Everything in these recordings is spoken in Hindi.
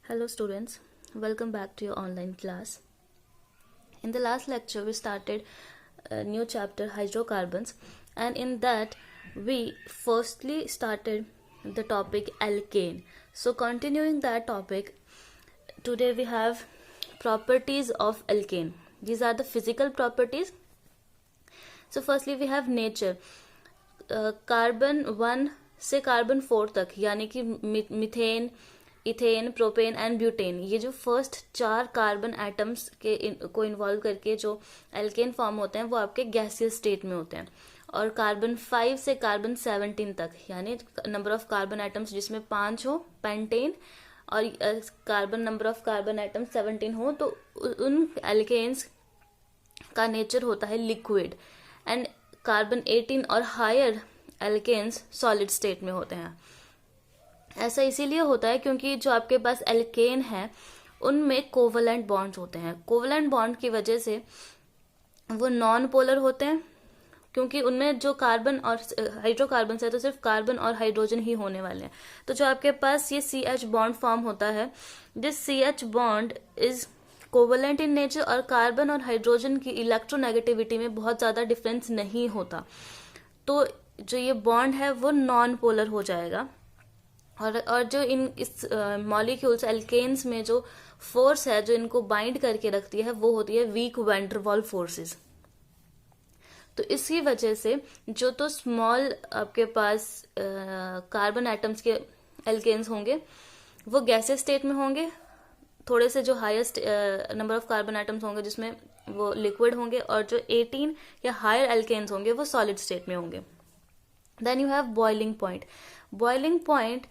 Hello students, welcome back to your online class. In the last lecture we started a new chapter hydrocarbons, and in that we firstly started the topic alkane. So continuing that topic, today we have properties of alkane. These are the physical properties. So firstly we have nature. Carbon 1 से कार्बन 4 तक यानी कि methane, ethane, propane and butane, ये जो फर्स्ट 4 कार्बन एटम्स को इन्वॉल्व करके जो एल्केन फॉर्म होते हैं वो आपके गैसियस स्टेट में होते हैं. और कार्बन 5 से कार्बन 17 तक यानी नंबर ऑफ कार्बन एटम्स जिसमें 5 हो पेंटेन, और carbon number of carbon atom 17 हो तो उन एल्केन्स का नेचर होता है लिक्विड. एंड कार्बन 18 और हायर एल्केन्स सॉलिड स्टेट में होते हैं. ऐसा इसीलिए होता है क्योंकि जो आपके पास एल्केन है उनमें कोवलेंट बॉन्ड्स होते हैं. कोवलेंट बॉन्ड की वजह से वो नॉन पोलर होते हैं, क्योंकि उनमें जो कार्बन और हाइड्रोकार्बन है तो सिर्फ कार्बन और हाइड्रोजन ही होने वाले हैं. तो जो आपके पास ये CH बॉन्ड फॉर्म होता है, this CH bond is covalent in nature, और कार्बन और हाइड्रोजन की इलेक्ट्रोनेगेटिविटी में बहुत ज्यादा डिफरेंस नहीं होता. तो जो ये बॉन्ड है वो नॉन पोलर हो जाएगा. और जो इस मॉलिक्यूल्स एल्केन्स में जो फोर्स है जो इनको बाइंड करके रखती है वो होती है weak van der Waals forces. तो इसी वजह से जो तो स्मॉल आपके पास कार्बन एटम्स के एल्केन्स होंगे वो गैसियस स्टेट में होंगे, थोड़े से जो highest number of carbon atoms होंगे जिसमें वो लिक्विड होंगे, और जो 18 या हायर एल्केन्स होंगे वो सॉलिड स्टेट में होंगे. Then you have boiling point. Boiling point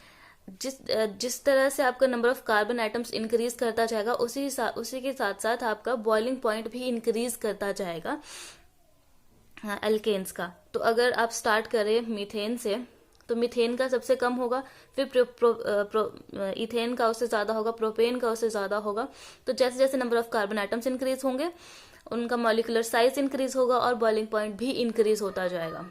जिस तरह से आपका number of carbon atoms increase करता जाएगा उसी के साथ साथ आपका बॉइलिंग पॉइंट भी इंक्रीज करता जाएगा एल्केन्स का. तो अगर आप स्टार्ट करें मीथेन से तो मीथेन का सबसे कम होगा, फिर इथेन का उससे ज्यादा होगा, प्रोपेन का उससे ज्यादा होगा. तो जैसे जैसे number of carbon atoms increase होंगे उनका मॉलिक्यूलर साइज इंक्रीज होगा और बॉइलिंग पॉइंट भी इंक्रीज होता जाएगा.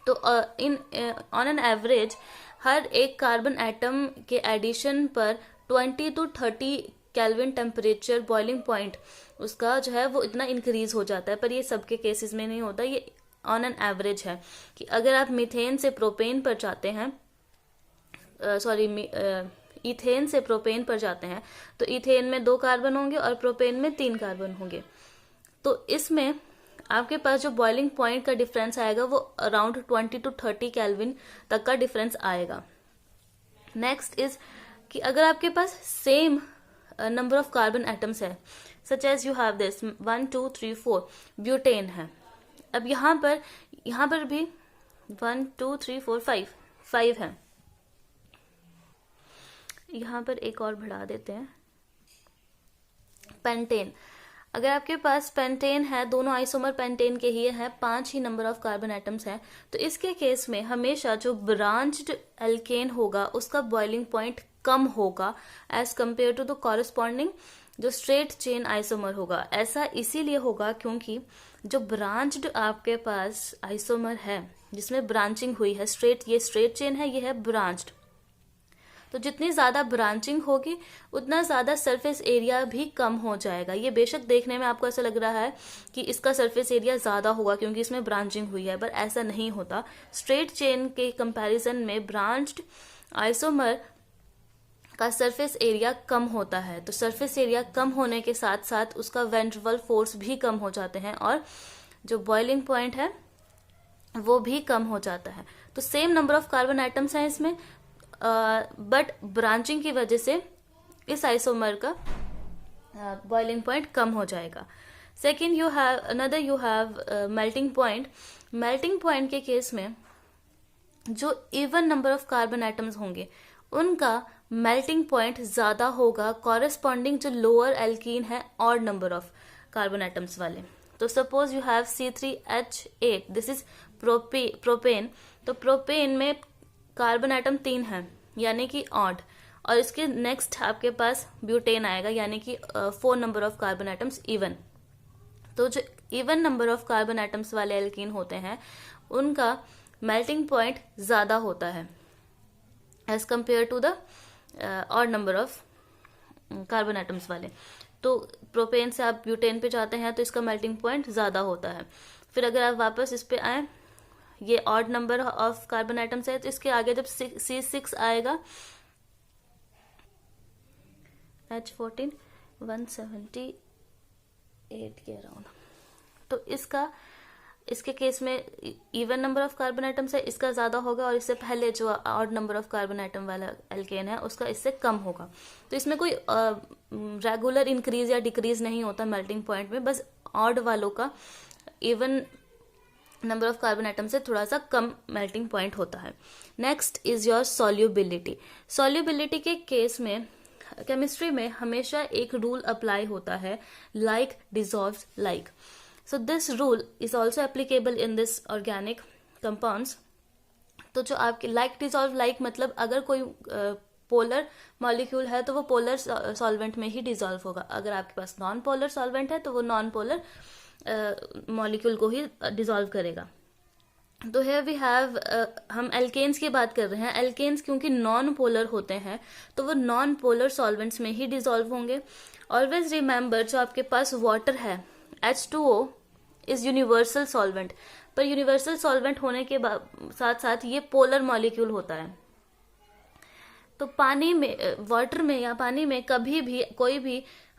तो ऑन एन एवरेज हर एक कार्बन एटम के एडिशन पर 20 to 30 kelvin temperature boiling point उसका जो है वो इतना इंक्रीज हो जाता है. पर ये सबके केसेस में नहीं होता, ये ऑन एन एवरेज है कि अगर आप मीथेन से प्रोपेन पर जाते हैं, इथेन से प्रोपेन पर जाते हैं तो इथेन में 2 कार्बन होंगे और प्रोपेन में 3 कार्बन होंगे. तो इसमें आपके पास जो बॉइलिंग पॉइंट का डिफरेंस आएगा वो अराउंड 20 to 30 केल्विन तक का डिफरेंस आएगा. नेक्स्ट इज कि अगर आपके पास same number of carbon atoms है, such as you have this 1 2 3 4 butane है. अब यहाँ पर भी 1 2 3 4 5 है. यहाँ पर एक और बढ़ा देते हैं पेंटेन. अगर आपके पास पेंटेन है, दोनों आइसोमर पेंटेन के ही है, 5 ही नंबर ऑफ कार्बन एटम्स है, तो इसके केस में हमेशा जो ब्रांच्ड एल्केन होगा उसका बॉइलिंग पॉइंट कम होगा as compare to the corresponding जो स्ट्रेट चेन आइसोमर होगा. ऐसा इसीलिए होगा क्योंकि जो ब्रांच्ड आपके पास आइसोमर है जिसमें ब्रांचिंग हुई है, ये स्ट्रेट चेन है, ये है ब्रांच्ड. तो जितनी ज्यादा ब्रांचिंग होगी उतना ज्यादा सरफेस एरिया भी कम हो जाएगा. ये बेशक देखने में आपको ऐसा लग रहा है कि इसका सरफेस एरिया ज्यादा होगा क्योंकि इसमें ब्रांचिंग हुई है, पर ऐसा नहीं होता. स्ट्रेट चेन के कंपैरिजन में ब्रांच्ड आइसोमर का सरफेस एरिया कम होता है. तो सरफेस एरिया कम होने के साथ साथ उसका वैन डर वाल्स फोर्स भी कम हो जाते हैं और जो बॉइलिंग पॉइंट है वो भी कम हो जाता है. तो same number of carbon atoms हैं इसमें, बट ब्रांचिंग की वजह से इस आइसोमर का बॉइलिंग पॉइंट कम हो जाएगा. Second you have melting point. Melting point के केस में जो even number of carbon atoms होंगे उनका मेल्टिंग पॉइंट ज्यादा होगा कॉरेस्पॉन्डिंग जो लोअर एल्कीन है odd number of carbon atoms वाले. तो suppose you have C3H8, this is propane. तो प्रोपेन में कार्बन एटम 3 है यानी कि ऑड, और इसके नेक्स्ट आपके पास ब्यूटेन आएगा यानी कि 4 number of carbon atoms even. तो जो even number of carbon atoms वाले एल्कीन होते हैं उनका मेल्टिंग पॉइंट ज्यादा होता है as compare to the odd number of carbon atoms वाले। तो प्रोपेन से आप ब्यूटेन पे जाते हैं तो इसका मेल्टिंग पॉइंट ज़्यादा होता है। फिर अगर आप वापस इस पे आए, ये odd number of carbon atoms है, तो इसके आगे जब C6 आएगा, H14 178 के अराउंड, तो इसके केस में even number of carbon atoms है, इसका ज्यादा होगा, और इससे पहले जो odd number of carbon atom वाला एल्केन है उसका इससे कम होगा। तो इसमें कोई रेगुलर इंक्रीज या डिक्रीज नहीं होता मेल्टिंग पॉइंट में, बस ऑड वालों का even number of carbon atom से थोड़ा सा कम मेल्टिंग पॉइंट होता है। Next is your solubility. Solubility के केस में केमिस्ट्री में हमेशा एक रूल अप्लाई होता है, like dissolves like. So this rule is also applicable in this organic compounds. तो जो आपके लाइक डिसॉल्व लाइक मतलब अगर कोई पोलर मॉलिक्यूल है तो वो पोलर सॉल्वेंट में ही डिसॉल्व होगा, अगर आपके पास नॉन पोलर सॉल्वेंट है तो वो नॉन पोलर मॉलिक्यूल को ही डिसॉल्व करेगा। तो हियर वी हैव, हम एल्केन्स की बात कर रहे हैं। एल्केन्स क्योंकि नॉन पोलर होते हैं तो वो नॉन पोलर सॉल्वेंट्स में ही डिसॉल्व होंगे। ऑलवेज रिमेंबर, जो आपके पास वाटर है H2O इज यूनिवर्सल सॉल्वेंट, पर यूनिवर्सल सॉल्वेंट होने के साथ साथ ये पोलर मॉलिक्यूल होता है। तो पानी में, वाटर में या पानी में कभी भी कोई भी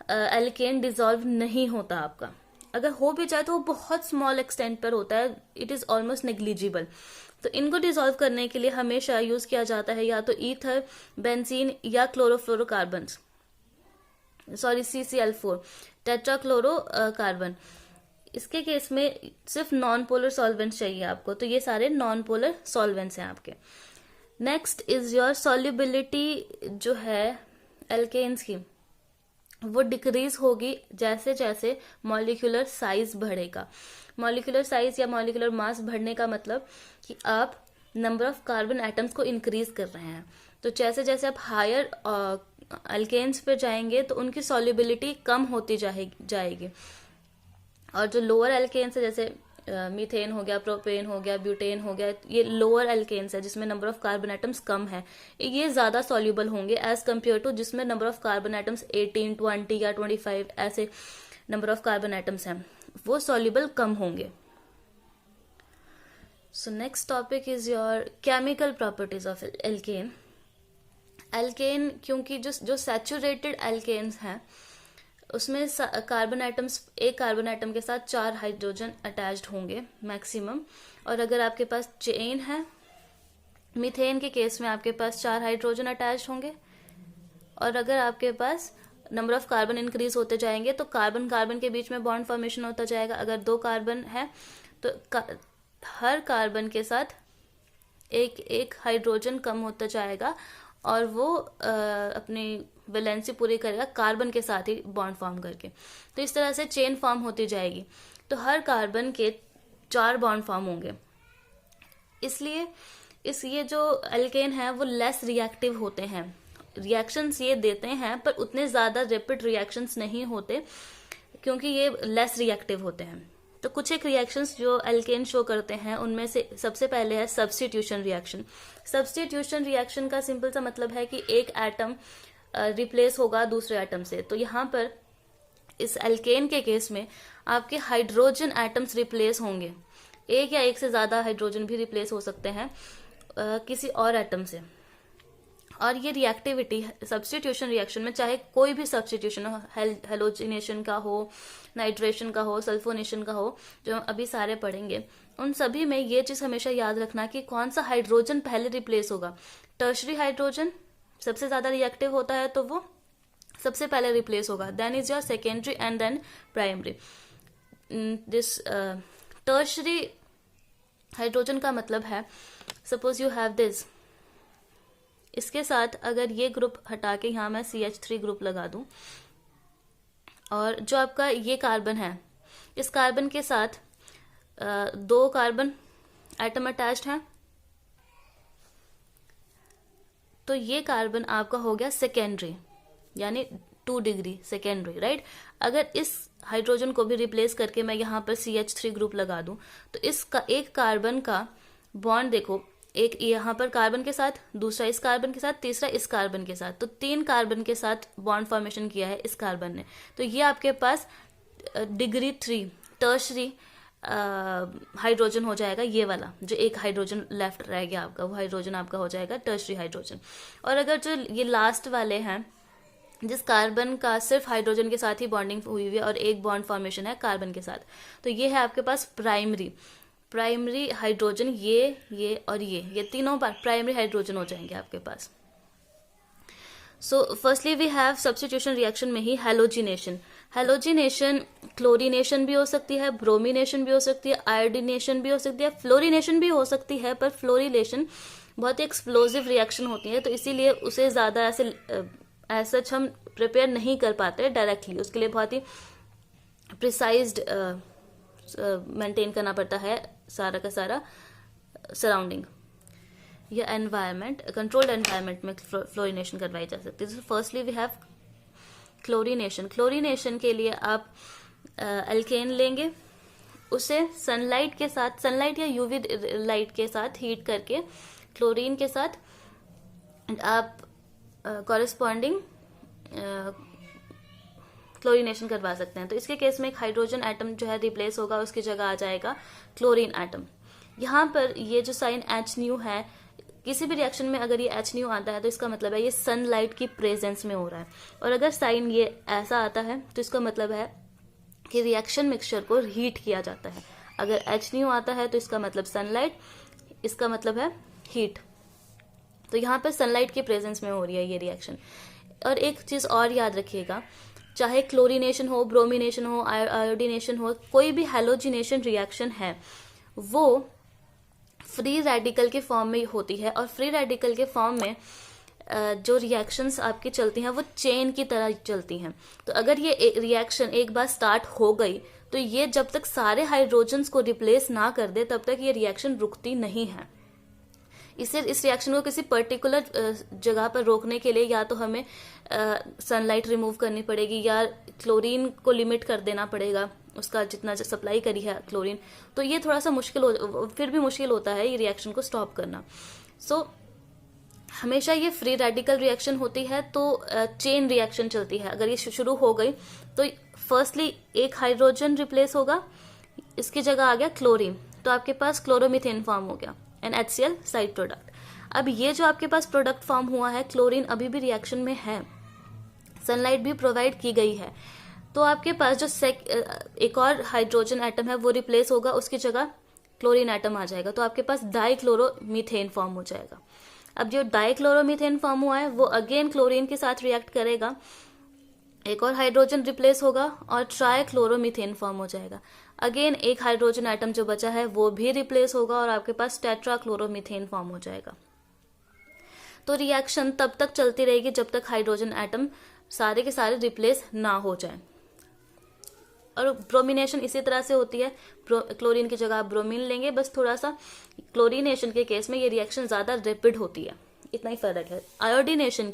एल्केन डिसॉल्व नहीं होता आपका। अगर हो भी जाए तो वो बहुत स्मॉल एक्सटेंट पर होता है, इट इज ऑलमोस्ट नेग्लिजिबल। तो इनको डिसॉल्व करने के लिए हमेशा यूज किया जाता है या तो ईथर, बेंजीन या क्लोरोफ्लोरोकार्बन, सॉरी CCl4, टेट्राक्लोरोकार्बन। इसके केस में सिर्फ नॉन पोलर सॉल्वेंट्स चाहिए आपको, तो ये सारे नॉन पोलर सॉल्वेंट्स हैं आपके। नेक्स्ट इज योर सॉल्युबिलिटी जो है एल्केन्स की, वो डिक्रीज होगी जैसे जैसे मॉलिक्यूलर साइज बढ़ेगा। मॉलिक्यूलर साइज या मॉलिक्यूलर मास बढ़ने का मतलब कि आप नंबर ऑफ कार्बन एटम्स को इंक्रीज कर रहे हैं। तो जैसे जैसे आप हायर एल्केन्स पे जाएंगे तो उनकी सॉल्युबिलिटी कम होती जाएगी, और जो लोअर एल्केन्स है जैसे मीथेन हो गया, प्रोपेन हो गया, ब्यूटेन हो गया, ये लोअर एल्केन्स है जिसमें number of carbon atoms come है, ये ज्यादा सॉल्युबल होंगे एज कम्पेयर टू जिसमें नंबर ऑफ कार्बन एटम्स 18, 20 या 25 ऐसे नंबर ऑफ कार्बन एटम्स हैं, वो सॉल्युबल कम होंगे। So next topic is your chemical properties of alkane. Alkane क्योंकि जो सैचुरेटेड एल्केन्स हैं उसमें कार्बन एटम्स, एक कार्बन एटम के साथ 4 हाइड्रोजन अटैच्ड होंगे मैक्सिमम, और अगर आपके पास चेन है, मीथेन के केस में आपके पास 4 हाइड्रोजन अटैच्ड होंगे, और अगर आपके पास नंबर ऑफ कार्बन इंक्रीज होते जाएंगे तो कार्बन कार्बन के बीच में बॉन्ड फॉर्मेशन होता जाएगा। अगर 2 कार्बन है तो हर कार्बन के साथ एक एक हाइड्रोजन कम होता जाएगा, और वो अपनी वैलेंसी पूरी करेगा कार्बन के साथ ही बॉन्ड फॉर्म करके। तो इस तरह से चेन फॉर्म होती जाएगी, तो हर कार्बन के 4 बॉन्ड फॉर्म होंगे। इसलिए ये जो एल्केन है वो लेस रिएक्टिव होते हैं, रिएक्शंस ये देते हैं पर उतने ज्यादा रैपिड रिएक्शंस नहीं होते क्योंकि ये लेस रिएक्टिव होते हैं। तो कुछ एक रिएक्शंस जो एल्केन शो करते हैं उनमें से सबसे पहले है सब्स्टिट्यूशन रिएक्शन। सब्स्टिट्यूशन रिएक्शन का सिंपल सा मतलब है कि एक एटम रिप्लेस होगा दूसरे एटम से। तो यहाँ पर इस एल्केन के केस में आपके हाइड्रोजन एटम्स रिप्लेस होंगे, एक या एक से ज्यादा हाइड्रोजन भी रिप्लेस हो सकते हैं किसी और एटम से। और ये रिएक्टिविटी सब्स्टिट्यूशन रिएक्शन में चाहे कोई भी सब्स्टिट्यूशन हो, हेलोजिनेशन का हो, नाइट्रेशन का हो, सल्फोनेशन का हो, जो हम अभी सारे पढ़ेंगे, उन सभी में ये चीज हमेशा याद रखना कि कौन सा हाइड्रोजन पहले रिप्लेस होगा। टर्शरी हाइड्रोजन सबसे ज्यादा रिएक्टिव होता है तो वो सबसे पहले रिप्लेस होगा, then is your secondary and then primary. This tertiary hydrogen का मतलब है, सपोज यू हैव दिस, इसके साथ अगर ये ग्रुप हटा के यहाँ मैं CH3 ग्रुप लगा दूं, और जो आपका ये कार्बन है, इस कार्बन के साथ 2 कार्बन एटम अटैच्ड है, तो ये कार्बन आपका हो गया सेकेंडरी, यानी 2 डिग्री सेकेंडरी, राइट। अगर इस हाइड्रोजन को भी रिप्लेस करके मैं यहाँ पर CH3 ग्रुप लगा दूं तो इसका एक कार्बन का बॉन्ड देखो, एक यहाँ पर कार्बन के साथ, दूसरा इस कार्बन के साथ, तीसरा इस कार्बन के साथ, तो 3 कार्बन के साथ बॉन्ड फॉर्मेशन किया है इस कार्बन ने। तो ये आपके पास डिग्री 3 टर्शरी हाइड्रोजन हो जाएगा। ये वाला जो एक हाइड्रोजन लेफ्ट रह गया आपका, वो हाइड्रोजन आपका हो जाएगा टर्शरी हाइड्रोजन। और अगर जो ये लास्ट वाले हैं, जिस कार्बन का सिर्फ हाइड्रोजन के साथ ही बॉन्डिंग हुई हुई है और एक बॉन्ड फॉर्मेशन है कार्बन के साथ, तो ये है आपके पास प्राइमरी हाइड्रोजन। ये और ये तीनों प्राइमरी हाइड्रोजन हो जाएंगे आपके पास। So firstly we have substitution reaction में ही हैलोजिनेशन। हैलोजिनेशन क्लोरीनेशन भी हो सकती है, ब्रोमिनेशन भी हो सकती है, आयोडीनेशन भी हो सकती है, फ्लोरीनेशन भी हो सकती है। पर फ्लोरीनेशन बहुत ही एक्सप्लोजिव रिएक्शन होती है, तो इसीलिए उसे ज़्यादा ऐसे हम प्रिपेयर नहीं कर पाते डायरेक्टली। उसके लिए बहुत ही प्रिसाइज्ड मेंटेन करना पड़ता है सारा का सारा सराउंडिंग या एनवायरनमेंट। कंट्रोल्ड एनवायरनमेंट में फ्लोरीनेशन करवाई जा सकती है। Firstly we have chlorination. Chlorination के लिए आप एल्केन लेंगे, उसे सनलाइट के साथ, सनलाइट या यूवी लाइट के साथ हीट करके क्लोरीन के साथ आप कॉरेस्पॉन्डिंग क्लोरीनेशन करवा सकते हैं। तो इसके केस में एक हाइड्रोजन एटम जो है रिप्लेस होगा, उसकी जगह आ जाएगा क्लोरीन एटम। यहाँ पर ये जो साइन एच न्यू है, किसी भी रिएक्शन में अगर ये एच न्यू आता है तो इसका मतलब है ये सनलाइट की प्रेजेंस में हो रहा है। और अगर साइन ये ऐसा आता है तो इसका मतलब है कि रिएक्शन मिक्सचर को हीट किया जाता है। अगर एच न्यू आता है तो इसका मतलब सनलाइट, इसका मतलब है हीट। तो यहाँ पर सनलाइट की प्रेजेंस में हो रही है ये रिएक्शन। और एक चीज और याद रखिएगा, चाहे क्लोरीनेशन हो, ब्रोमिनेशन हो, आयोडीनेशन हो, कोई भी हैलोजिनेशन रिएक्शन है वो फ्री रेडिकल के फॉर्म में होती है। और फ्री रेडिकल के फॉर्म में जो रिएक्शंस आपकी चलती हैं वो चेन की तरह चलती हैं। तो अगर ये रिएक्शन एक बार स्टार्ट हो गई तो ये जब तक सारे हाइड्रोजन्स को रिप्लेस ना कर दे तब तक ये रिएक्शन रुकती नहीं है। इस रिएक्शन को किसी पर्टिकुलर जगह पर रोकने के लिए या तो हमें सनलाइट रिमूव करनी पड़ेगी या क्लोरीन को लिमिट कर देना पड़ेगा, उसका जितना सप्लाई करी है क्लोरीन। तो ये थोड़ा सा फिर भी मुश्किल होता है ये रिएक्शन को स्टॉप करना। सो हमेशा ये फ्री रेडिकल रिएक्शन होती है तो चेन रिएक्शन चलती है। अगर ये शुरू हो गई तो फर्स्टली एक हाइड्रोजन रिप्लेस होगा, इसकी जगह आ गया क्लोरीन, तो आपके पास क्लोरोमीथेन फॉर्म हो गया, NaCl साइड प्रोडक्ट। अब ये जो आपके पास प्रोडक्ट फॉर्म हुआ है, क्लोरीन अभी भी रिएक्शन में है, सनलाइट भी प्रोवाइड की गई है, तो आपके पास जो एक और हाइड्रोजन एटम है वो रिप्लेस होगा, उसकी जगह क्लोरीन एटम आ जाएगा, तो आपके पास डाइक्लोरोमीथेन फॉर्म हो जाएगा। अब जो डाइक्लोरोमीथेन फॉर्म हुआ है वो अगेन क्लोरीन के साथ रिएक्ट करेगा, एक और हाइड्रोजन रिप्लेस होगा और ट्राइक्लोरोमीथेन फॉर्म हो जाएगा। अगेन एक हाइड्रोजन एटम जो बचा है वो भी रिप्लेस होगा और आपके पास टेट्राक्लोरोमीथेन फॉर्म हो जाएगा। तो रिएक्शन तब तक चलती रहेगी जब तक हाइड्रोजन एटम सारे के सारे रिप्लेस ना हो जाए। और ब्रोमिनेशन इसी तरह से होती है, क्लोरीन की जगह आप ब्रोमीन लेंगे, बस थोड़ा सा क्लोरीनेशन के केस में ये रिएक्शन ज्यादा रैपिड होती है, इतना ही फर्क है। आयोडीनेशन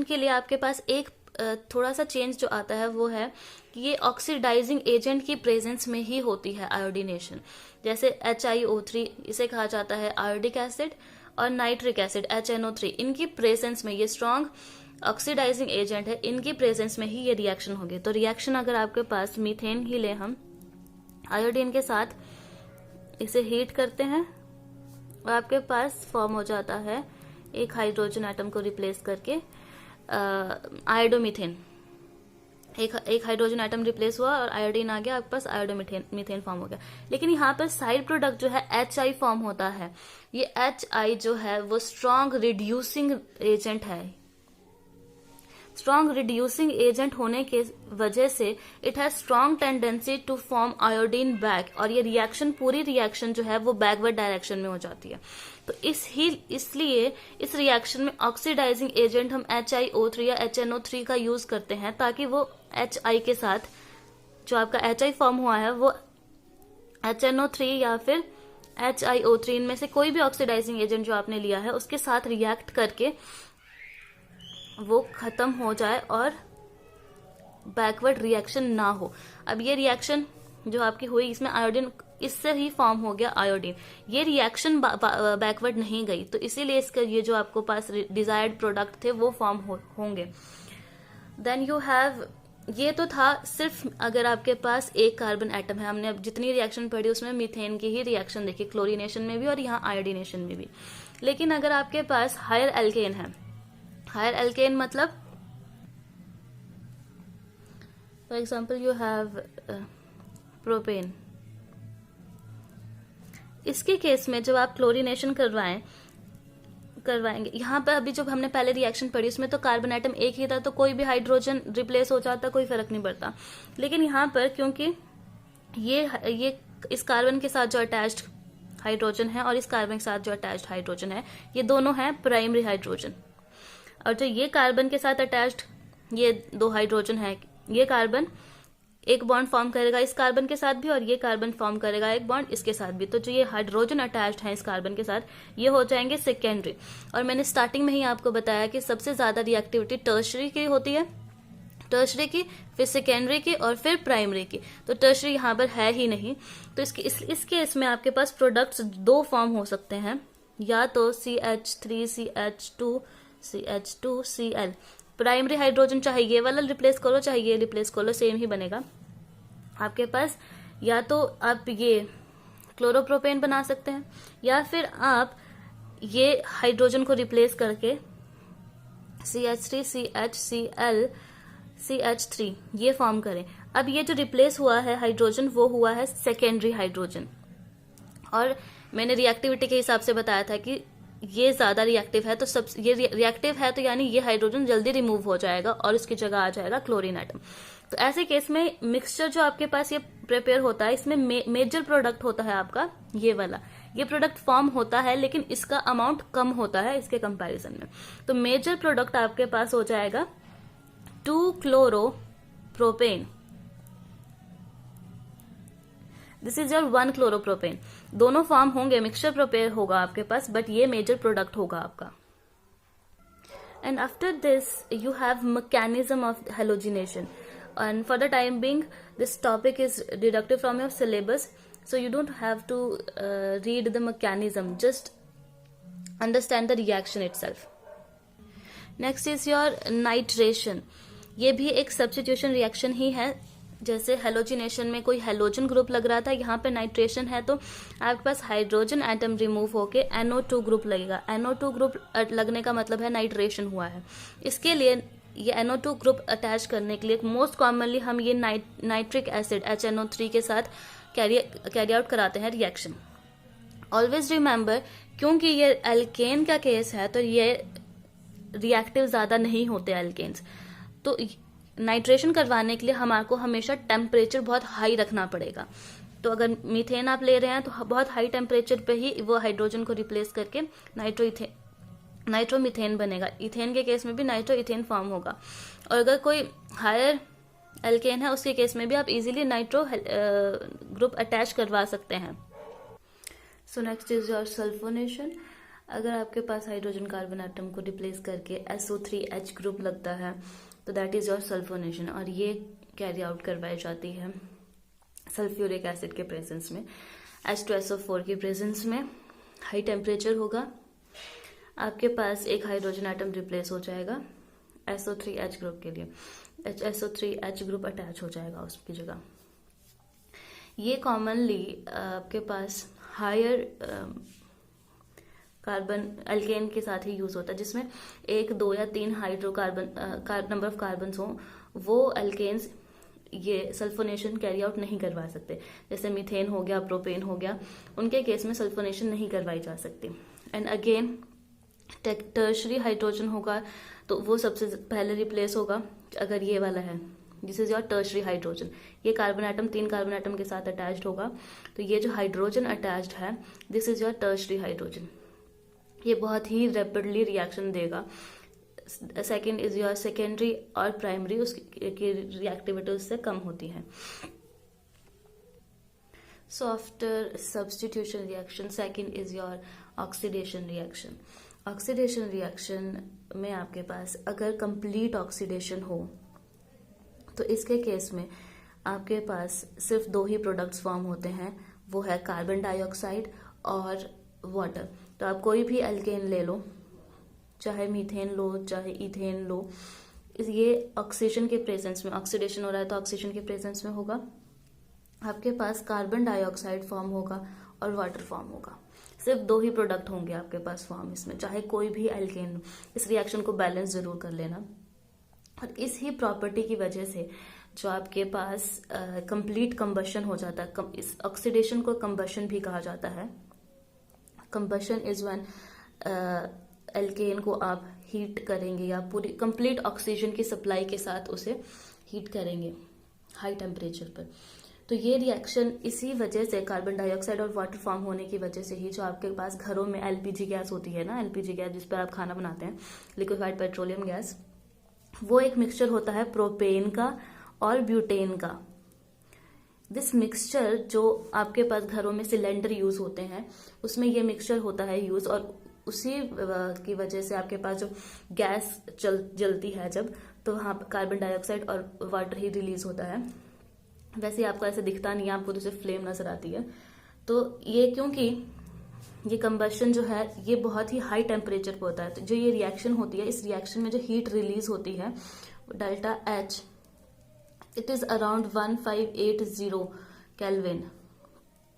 के लिए आपके पास एक थोड़ा सा चेंज जो आता है वो है कि ये ऑक्सीडाइजिंग एजेंट की प्रेजेंस में ही होती है आयोडीनेशन। जैसे HiO3 इसे कहा जाता है आयोडिक एसिड, और नाइट्रिक एसिड HNO3, इनकी प्रेजेंस में ये स्ट्रॉन्ग ऑक्सीडाइजिंग एजेंट है, इनकी प्रेजेंस में ही ये रिएक्शन होगी। तो रिएक्शन अगर आपके पास मीथेन ही ले, हम आयोडीन के साथ इसे हीट करते हैं और आपके पास फॉर्म हो जाता है एक हाइड्रोजन एटम को रिप्लेस करके आयोडोमीथेन। एक हाइड्रोजन एटम रिप्लेस हुआ और आयोडीन आ गया, आपके पास आयोडोमीथेन फॉर्म हो गया। लेकिन यहाँ पर साइड प्रोडक्ट जो है HI फॉर्म होता है। ये HI जो है वो स्ट्रॉन्ग रिड्यूसिंग एजेंट है। स्ट्रॉन्ग रिड्यूसिंग एजेंट होने के वजह से it has strong tendency to form iodine back, और ये रिएक्शन पूरी रिएक्शन जो है वो बैकवर्ड डायरेक्शन में हो जाती है। तो इसलिए इस रिएक्शन में ऑक्सीडाइजिंग एजेंट हम HiO3 या HNO3 का यूज करते हैं, ताकि वो HI के साथ जो आपका HI फॉर्म हुआ है वो HNO3 या फिर HiO3 इनमें से कोई भी ऑक्सीडाइजिंग एजेंट जो आपने लिया है उसके साथ रिएक्ट करके वो खत्म हो जाए और बैकवर्ड रिएक्शन ना हो। अब ये रिएक्शन जो आपकी हुई, इसमें आयोडीन इससे ही फॉर्म हो गया आयोडीन। ये रिएक्शन बैकवर्ड नहीं गई, तो इसीलिए इसका ये जो आपको पास डिजायर्ड प्रोडक्ट थे वो फॉर्म होंगे। देन यू हैव, ये तो था सिर्फ अगर आपके पास एक कार्बन एटम है। हमने अब जितनी रिएक्शन पढ़ी उसमें मीथेन की ही रिएक्शन देखी, क्लोरीनेशन में भी और यहाँ आयोडीनेशन में भी। लेकिन अगर आपके पास हायर एल्केन है, हायर एल्केन मतलब for example you have propane, इसके केस में जब आप क्लोरीनेशन करवाएंगे, यहाँ पर अभी जब हमने पहले रिएक्शन पढ़ी उसमें तो कार्बन एटम एक ही था, तो कोई भी हाइड्रोजन रिप्लेस हो जाता, कोई फर्क नहीं पड़ता। लेकिन यहाँ पर क्योंकि ये इस कार्बन के साथ जो अटैच्ड हाइड्रोजन है और इस कार्बन के साथ जो अटैच्ड हाइड्रोजन है, ये दोनों हैं प्राइमरी हाइड्रोजन। और जो ये कार्बन के साथ अटैच्ड ये दो हाइड्रोजन है, ये कार्बन एक बॉन्ड फॉर्म करेगा इस कार्बन के साथ भी, और ये कार्बन फॉर्म करेगा एक बॉन्ड इसके साथ भी। तो जो ये हाइड्रोजन अटैच्ड है इस कार्बन के साथ, ये हो जाएंगे सेकेंडरी। और मैंने स्टार्टिंग में ही आपको बताया कि सबसे ज्यादा रिएक्टिविटी टर्शरी की होती है, टर्शरी की, फिर सेकेंडरी की और फिर प्राइमरी की। तो टर्शरी यहाँ पर है ही नहीं, तो इस केस में आपके पास प्रोडक्ट्स दो फॉर्म हो सकते हैं, या तो CH3CH2CH2Cl। प्राइमरी हाइड्रोजन चाहे ये वाला रिप्लेस करो चाहे ये रिप्लेस करो, सेम ही बनेगा आपके पास। या तो आप ये क्लोरोप्रोपेन बना सकते हैं, या फिर आप ये हाइड्रोजन को रिप्लेस करके CH3CHCl ये फॉर्म करें। अब ये जो रिप्लेस हुआ है हाइड्रोजन वो हुआ है सेकेंडरी हाइड्रोजन, और मैंने रिएक्टिविटी के हिसाब से बताया था कि ये ज्यादा रिएक्टिव है, तो सब ये रिएक्टिव है तो यानी ये हाइड्रोजन जल्दी रिमूव हो जाएगा और इसकी जगह आ जाएगा क्लोरीन एटम। तो ऐसे केस में मिक्सचर जो आपके पास ये प्रिपेयर होता है, इसमें मेजर प्रोडक्ट होता है आपका ये वाला, ये प्रोडक्ट फॉर्म होता है लेकिन इसका अमाउंट कम होता है इसके कंपैरिजन में। तो मेजर प्रोडक्ट आपके पास हो जाएगा 2-क्लोरोप्रोपेन, दिस इज योर 1-क्लोरोप्रोपेन। दोनों फॉर्म होंगे, मिक्सचर प्रिपेयर होगा आपके पास, बट ये मेजर प्रोडक्ट होगा आपका। And after this you have mechanism of halogenation, and for the time being this topic is deducted from your syllabus, so you don't have to read the mechanism, just understand the reaction itself. Next is your nitration. ये भी एक substitution reaction ही है, जैसे हेलोजिनेशन में कोई हेलोजन ग्रुप लग रहा था, यहाँ पे नाइट्रेशन है तो आपके पास हाइड्रोजन एटम रिमूव होके NO2 ग्रुप लगेगा। NO2 ग्रुप लगने का मतलब है नाइट्रेशन हुआ है। इसके लिए ये NO2 ग्रुप अटैच करने के लिए मोस्ट कॉमनली हम ये नाइट्रिक एसिड HNO3 के साथ कैरी आउट कराते हैं रिएक्शन। ऑलवेज रिमेंबर, क्योंकि ये एल्केन का केस है तो ये रिएक्टिव ज्यादा नहीं होते एल्केन्स, तो नाइट्रेशन करवाने के लिए हमारे हमेशा टेम्परेचर बहुत हाई रखना पड़ेगा। तो अगर मीथेन आप ले रहे हैं तो बहुत हाई टेम्परेचर पे ही वो हाइड्रोजन को रिप्लेस करके नाइट्रोमीथेन बनेगा। इथेन के केस में भी नाइट्रो इथेन फॉर्म होगा, और अगर कोई हायर एल्केन है उसके केस में भी आप इजीली नाइट्रो ग्रुप अटैच करवा सकते हैं। So next is your sulphonation. अगर आपके पास हाइड्रोजन कार्बन एटम को रिप्लेस करके SO3H ग्रुप लगता है तो दैट इज योर सल्फोनेशन, और ये कैरी आउट करवाई जाती है सल्फ्यूरिक एसिड के प्रेजेंस में। H2SO4 के प्रेजेंस में हाई टेम्परेचर होगा, आपके पास एक हाइड्रोजन एटम रिप्लेस हो जाएगा SO3H ग्रुप के लिए, SO3H ग्रुप अटैच हो जाएगा उसकी जगह। ये कॉमनली आपके पास हायर कार्बन एल्केन के साथ ही यूज होता है, जिसमें 1, 2 या 3 हाइड्रोकार्बन नंबर ऑफ कार्बन हो, वो एल्केन्स ये सल्फोनेशन कैरी आउट नहीं करवा सकते। जैसे मीथेन हो गया, प्रोपेन हो गया, उनके केस में सल्फोनेशन नहीं करवाई जा सकती। एंड अगेन टर्शरी हाइड्रोजन होगा तो वो सबसे पहले रिप्लेस होगा अगर ये वाला है, this is your tertiary hydrogen. ये कार्बन एटम 3 कार्बन एटम के साथ अटैच्ड होगा, तो ये जो हाइड्रोजन अटैच्ड है this is your tertiary hydrogen. ये बहुत ही रैपिडली रिएक्शन देगा। सेकेंड इज योर सेकेंडरी और प्राइमरी, उसकी रिएक्टिविटी उससे कम होती है। So after substitution reaction second is your oxidation reaction. Oxidation reaction में आपके पास अगर कंप्लीट ऑक्सीडेशन हो तो इसके केस में आपके पास सिर्फ 2 ही प्रोडक्ट्स फॉर्म होते हैं, वो है कार्बन डाइऑक्साइड और वाटर। तो आप कोई भी एल्केन ले लो, चाहे मीथेन लो चाहे इथेन लो, ये ऑक्सीजन के प्रेजेंस में, ऑक्सीडेशन हो रहा है तो ऑक्सीजन के प्रेजेंस में होगा, आपके पास कार्बन डाइऑक्साइड फॉर्म होगा और वाटर फॉर्म होगा। सिर्फ 2 ही प्रोडक्ट होंगे आपके पास फॉर्म इसमें, चाहे कोई भी एल्केन। इस रिएक्शन को बैलेंस जरूर कर लेना। और इस ही प्रॉपर्टी की वजह से जो आपके पास कंप्लीट कंबशन हो जाता है, इस ऑक्सीडेशन को कंबशन भी कहा जाता है। कंबशन इज व्हेन एल्केन को आप हीट करेंगे या पूरी कंप्लीट ऑक्सीजन की सप्लाई के साथ उसे हीट करेंगे हाई टेम्परेचर पर। तो ये रिएक्शन इसी वजह से, कार्बन डाइऑक्साइड और वाटर फॉर्म होने की वजह से ही, जो आपके पास घरों में एलपीजी गैस होती है ना, एलपीजी गैस जिस पर आप खाना बनाते हैं, लिक्विफाइड पेट्रोलियम गैस, वो एक मिक्सचर होता है प्रोपेन का और ब्यूटेन का। दिस मिक्सचर जो आपके पास घरों में सिलेंडर यूज होते हैं उसमें ये मिक्सचर होता है यूज, और उसी की वजह से आपके पास जो गैस जलती है जब, तो वहां कार्बन डाइऑक्साइड और वाटर ही रिलीज होता है। वैसे आपको ऐसे दिखता नहीं है, आपको तो सिर्फ फ्लेम नजर आती है। तो ये क्योंकि ये कंबशन जो है ये बहुत ही हाई टेम्परेचर पर होता है, तो जो ये रिएक्शन होती है, इस रिएक्शन में जो हीट रिलीज होती है delta H, it is around 1580 kelvin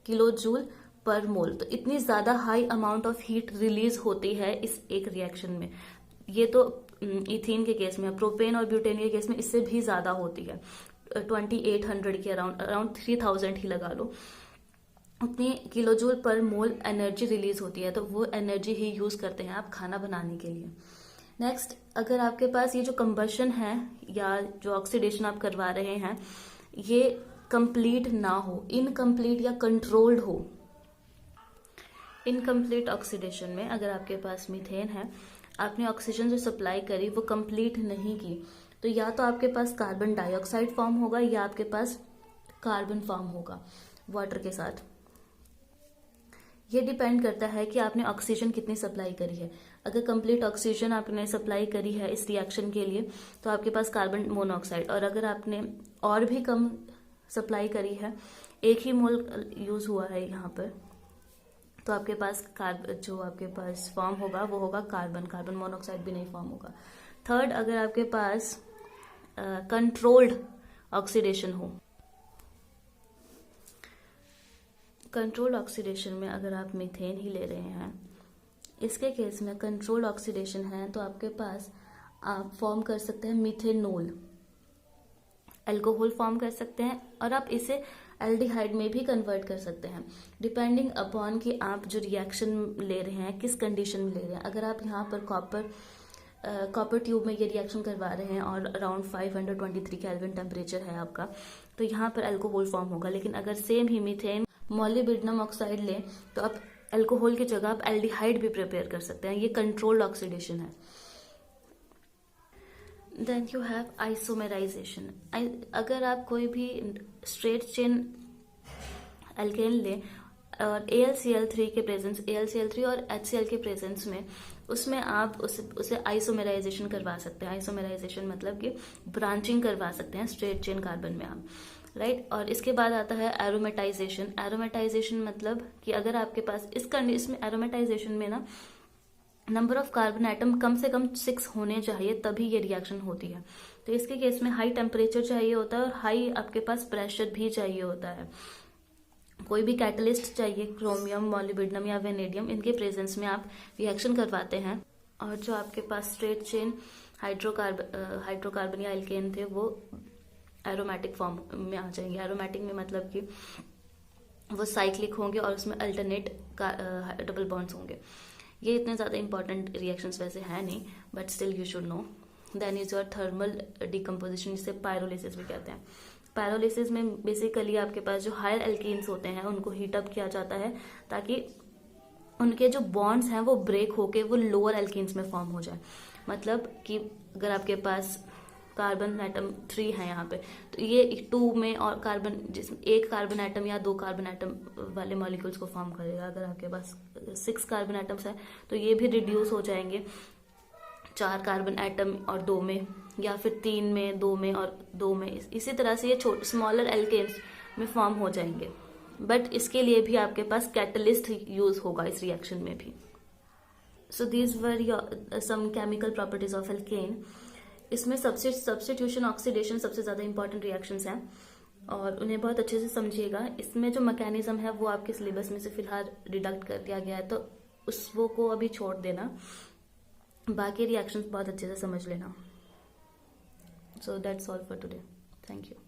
kilo joule per mole. तो इतनी ज्यादा high amount of heat release होती है इस एक रिएक्शन में। ये तो इथीन के केस में, प्रोपेन और ब्यूटेन के केस में इससे भी ज्यादा होती है, 2800 के अराउंड 3000 ही लगा लो, उतनी किलो जूल पर मोल एनर्जी रिलीज होती है। तो वो एनर्जी ही यूज करते हैं आप खाना बनाने के लिए। नेक्स्ट, अगर आपके पास ये जो कंबशन है या जो ऑक्सीडेशन आप करवा रहे हैं ये कंप्लीट ना हो, इनकम्प्लीट या कंट्रोल्ड हो, इनकम्प्लीट ऑक्सीडेशन में अगर आपके पास मीथेन है, आपने ऑक्सीजन जो सप्लाई करी वो कंप्लीट नहीं की, तो या तो आपके पास कार्बन डाइऑक्साइड फॉर्म होगा या आपके पास कार्बन फॉर्म होगा वाटर के साथ। ये डिपेंड करता है कि आपने ऑक्सीजन कितनी सप्लाई करी है। अगर कंप्लीट ऑक्सीजन आपने सप्लाई करी है इस रिएक्शन के लिए तो आपके पास कार्बन मोनोऑक्साइड, और अगर आपने और भी कम सप्लाई करी है, 1 ही मोल यूज हुआ है यहाँ पर, तो आपके पास जो आपके पास फॉर्म होगा वो होगा कार्बन मोनोऑक्साइड भी नहीं फॉर्म होगा। थर्ड, अगर आपके पास कंट्रोल्ड ऑक्सीडेशन हो, कंट्रोल्ड ऑक्सीडेशन में अगर आप मीथेन ही ले रहे हैं, इसके केस में कंट्रोल्ड ऑक्सीडेशन है तो आपके पास आप फॉर्म कर सकते हैं मीथेनॉल, अल्कोहल फॉर्म कर सकते हैं, और आप इसे एल्डिहाइड में भी कन्वर्ट कर सकते हैं, डिपेंडिंग अपॉन कि आप जो रिएक्शन ले रहे हैं किस कंडीशन में ले रहे हैं। अगर आप यहाँ पर कॉपर ट्यूब में ये रिएक्शन करवा रहे हैं और अराउंड 523 केल्विन टेम्परेचर है आपका, तो यहाँ पर अल्कोहल फॉर्म होगा। लेकिन अगर सेम ही मीथेन मोलिब्डेनम ऑक्साइड लें तो आप अल्कोहल की जगह आप एल्डिहाइड भी प्रिपेयर कर सकते हैं। ये कंट्रोल्ड ऑक्सीडेशन है। Then you have isomerisation. अगर आप कोई भी स्ट्रेट चेन एल्केन लें और AlCl3 के प्रेजेंस, AlCl3 और HCl के प्रेजेंस में, उसमें आप उसे आइसोमेराइजेशन करवा सकते हैं। आइसोमेराइजेशन मतलब कि ब्रांचिंग करवा सकते हैं स्ट्रेट चेन कार्बन में आप, राइट। और इसके बाद आता है एरोमेटाइजेशन। एरोमेटाइजेशन मतलब कि अगर आपके पास इसमें एरोमेटाइजेशन में ना नंबर ऑफ कार्बन एटम कम से कम 6 होने चाहिए, तभी ये रिएक्शन होती है। तो इसके केस में हाई टेम्परेचर चाहिए होता है और हाई आपके पास प्रेशर भी चाहिए होता है। कोई भी कैटलिस्ट चाहिए, क्रोमियम, मॉलिब्डेनम या वेनेडियम, इनके प्रेजेंस में आप रिएक्शन करवाते हैं, और जो आपके पास स्ट्रेट चेन हाइड्रोकार्बन या एल्केन थे वो एरोमेटिक फॉर्म में आ जाएंगे। एरोमेटिक में मतलब कि वो साइक्लिक होंगे और उसमें अल्टरनेट डबल बॉन्ड्स होंगे। ये इतने ज्यादा इंपॉर्टेंट रिएक्शंस वैसे है नहीं, but still you should know. Then is your thermal decomposition, जिसे पायरोलिसिस भी कहते हैं। पायरोलिसिस में बेसिकली आपके पास जो हायर एल्कीन्स होते हैं उनको हीटअप किया जाता है ताकि उनके जो बॉन्ड्स हैं वो ब्रेक होके वो लोअर एल्कीन्स में फॉर्म हो जाए। मतलब कि अगर आपके पास कार्बन एटम 3 है यहाँ पे, तो ये 2 में और कार्बन, जिसमें 1 कार्बन एटम या 2 कार्बन एटम वाले मॉलिक्यूल्स को फॉर्म करेगा। अगर आपके पास 6 कार्बन एटम्स है तो ये भी रिड्यूस हो जाएंगे 4 कार्बन एटम और 2 में, या फिर 3 में, 2 में और 2 में। इसी तरह से ये स्मॉलर एल्केन्स में फॉर्म हो जाएंगे। बट इसके लिए भी आपके पास कैटलिस्ट यूज होगा इस रिएक्शन में भी। So these were some chemical properties of alkane. इसमें सब्स्टिट्यूशन ऑक्सीडेशन सबसे ज्यादा इंपॉर्टेंट रिएक्शंस हैं और उन्हें बहुत अच्छे से समझिएगा। इसमें जो मैकेनिज्म है वो आपके सिलेबस में से फिलहाल डिडक्ट कर दिया गया है, तो उस वो को अभी छोड़ देना, बाकी रिएक्शंस बहुत अच्छे से समझ लेना। So that's all for today. Thank you.